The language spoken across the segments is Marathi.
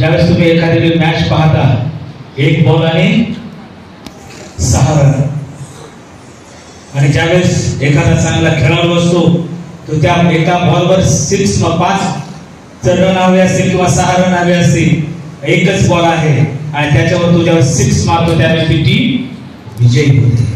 ज्यावेळेस तुम्ही एखादी मॅच पाहता, एक बॉल आणि 6 रन, आणि ज्यावेळेस एखादा चांगला खेळाडू असतो तो त्या एका बॉलवर 5 रन हवे असतील किंवा 6 रन हवे असतील, एकच बॉल आहे आणि त्याच्यावर तो ज्यावेळेस 6 मारतो त्यावेळेस ती टीम विजयी होते.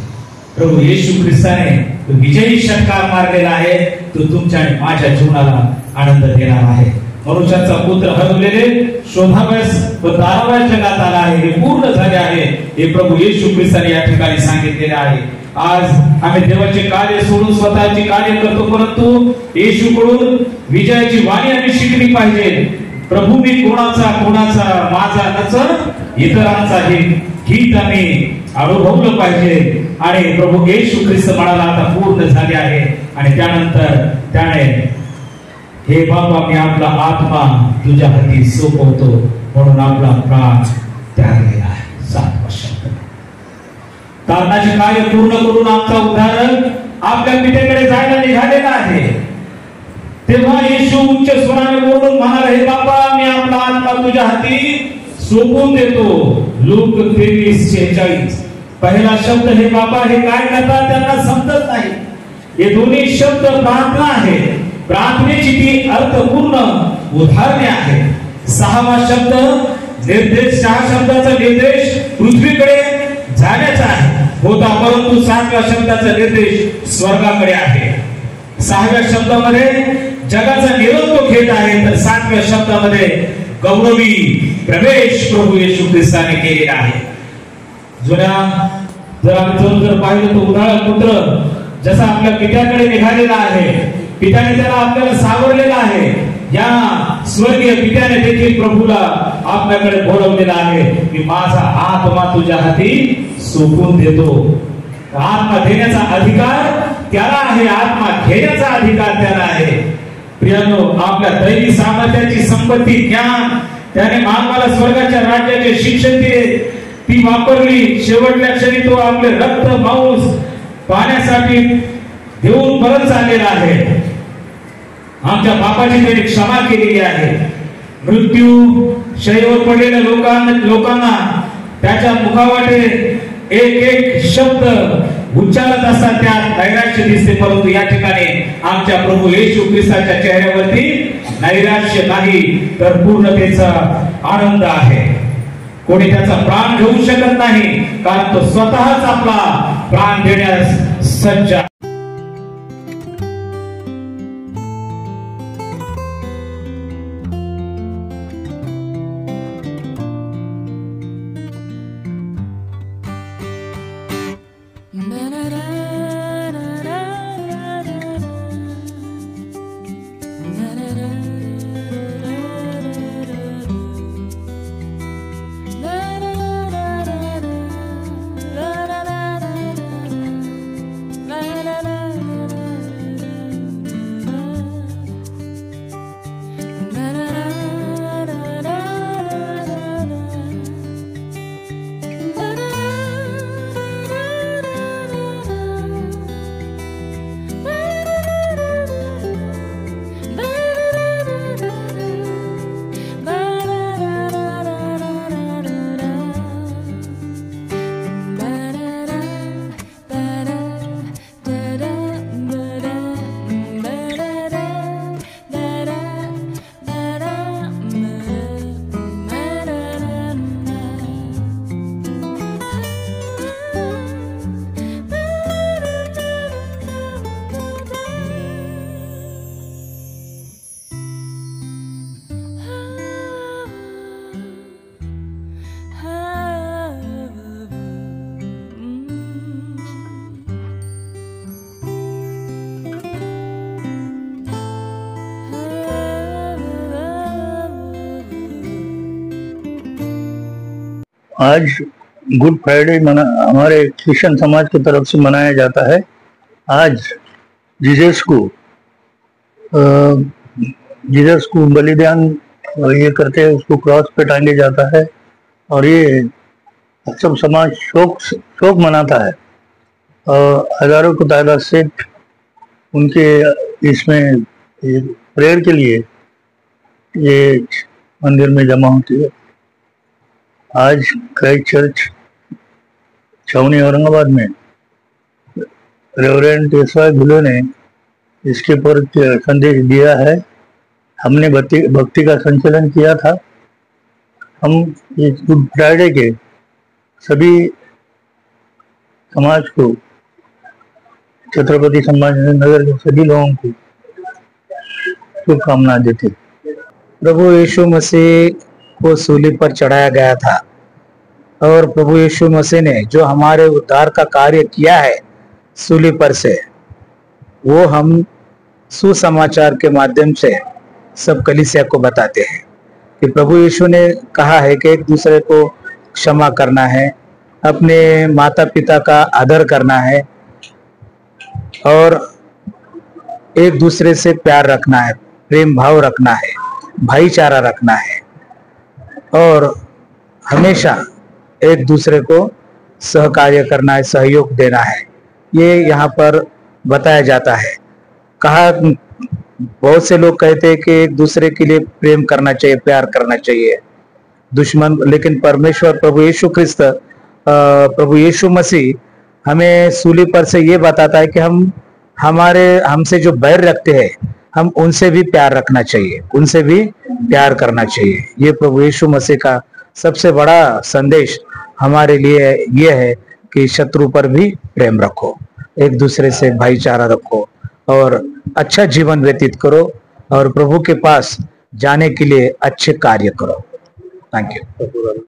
प्रभू येशू ख्रिस्ताने विजयी षटकार मारलेला आहे, तो तुमच्या आणि माझ्या जीवनाला आनंद देणार आहे. मनुष्याचा पुत्र हरवलेले शोधावयास व दारावयास जगात आला आहे, हे पूर्ण झाले आहे, हे प्रभू येशू ख्रिस्ताने या ठिकाणी सांगितलेले आहे. आज आम्ही देवाचे कार्य सोडून स्वतःचे कार्य करतो, परंतु येशूकडून विजयाची वाणी आम्ही शिकली पाहिजे. प्रभू मी कोणाचा माझा नचन इतरांचा हे गीत आम्ही अनुभवलं पाहिजे. आणि प्रभू येशू ख्रिस्त म्हणाला आता पूर्ण झाले आहे, आणि त्यानंतर त्याने हे बाबा मी आपला आत्मा तुझ्या हाती सोपवतो म्हणून आपला प्राण त्यागलेला आहे. 7 शब्द तारणाचे कार्य पूर्ण करून आमचा उद्धारक आपल्या पितेकडे जायला निघालेला आहे. तेव्हा येशू उच्च स्वराने बोलून म्हणाला, हे बाबा मी आपला आत्मा तुझ्या हाती सोपवून देतो. लूक 23:46. पहिला शब्द हे बाबा हे काय करतात त्यांना समजत नाही. हे दोन्ही शब्द प्रार्थना आहे. प्रार्थनेची ती अर्थपूर्ण उदाहरणे आहे. 6वा शब्द निर्देश, 6 शब्दाचा निर्देश पृथ्वीकडे जाण्याचा आहे होता, परंतु 7व्या शब्दाचा निर्देश स्वर्गाकडे आहे. 6व्या शब्दामध्ये जगाचा निरोध तो घेत आहे, तर 7व्या शब्दामध्ये गौरवी प्रवेश प्रभू येशू ख्रिस्ताने केलेला आहे. जर आम्ही जर पाहिलं तर उन्हाळा पुत्र जसा आपल्या पित्याकडे निघालेला आहे, पित्याने त्याला आपल्याला सावरलेला आहे, या स्वर्गीय पित्याने देखील प्रभूला आपल्याकडे बोलवलेला आहे की माझा आत्मा तुझ्या हाती सोपवून देतो. आत्मा देण्याचा अधिकार त्याला आहे, आत्मा घेण्याचा अधिकार त्याला आहे. प्रियानो, आपल्या दैवी सामर्थ्याची संपत्ती ज्ञान त्याने मानवाला स्वर्गाच्या राज्याचे शिक्षण दिले, ती वापरली. शेवटच्या क्षणी तो आपले रक्त मांस पाण्यासाठी देऊन परत चाललेला आहे. आमच्या पापाची त्याने क्षमा केलेली आहे. मृत्यू शैवर पडलेल्या लोकांना त्याच्या मुखावाटे एक शब्द उच्चारत असतात त्यात नैराश्य दिसते, परंतु या ठिकाणी आमच्या प्रभू येशू ख्रिस्ताच्या चेहऱ्यावरती नैराश्य नाही तर पूर्णतेचा आनंद आहे. कोणी त्याचा प्राण घेऊ शकत नाही, कारण तो स्वतःच आपला प्राण देण्यास सज्ज आहे. आज गुड फ्राइडे हमारे क्रिश्चियन समाज की तरफ से मनाया जाता है। आज जीसस को बलिदान ये करते हैं, उसको क्रॉस पे टांगे जाता है और ये सब समाज शोक मनाता है। हजारों की तादाद से उनके इसमें प्रेयर के लिए ये मंदिर में जमा होती है। आज क्राइस्ट चर्च छावनी औरंगाबाद में रेवरेंड एसवाई भुले ने इसके ऊपर संदेश दिया है। हमने भक्ति का संचालन किया था। हम इस गुड फ्राइडे के सभी समाज को, छत्रपति संभाजीनगर के सभी लोगों को शुभकामनाएं देते। प्रभु यीशु मसीह को सूली पर चढ़ाया गया था और प्रभु यीशु मसीह ने जो हमारे उद्धार का कार्य किया है सूली पर से, वो हम सुसमाचार के माध्यम से सब कलीसिया को बताते हैं कि प्रभु यीशु ने कहा है कि एक दूसरे को क्षमा करना है, अपने माता पिता का आदर करना है और एक दूसरे से प्यार रखना है, प्रेम भाव रखना है, भाईचारा रखना है और हमेशा एक दूसरे को सहकार्य करना है, सहयोग देना है। ये यहाँ पर बताया जाता है। कहा बहुत से लोग कहते हैं कि एक दूसरे के लिए प्रेम करना चाहिए, प्यार करना चाहिए दुश्मन, लेकिन परमेश्वर प्रभु यीशु ख्रिस्त, प्रभु यीशु मसीह हमें सूली पर से ये बताता है कि हमसे जो बैर रखते हैं हम उनसे भी प्यार रखना चाहिए, उनसे भी प्यार करना चाहिए। ये प्रभु यीशु मसीह का सबसे बड़ा संदेश हमारे लिए ये है कि शत्रु पर भी प्रेम रखो, एक दूसरे से भाईचारा रखो और अच्छा जीवन व्यतीत करो और प्रभु के पास जाने के लिए अच्छे कार्य करो। Thank you.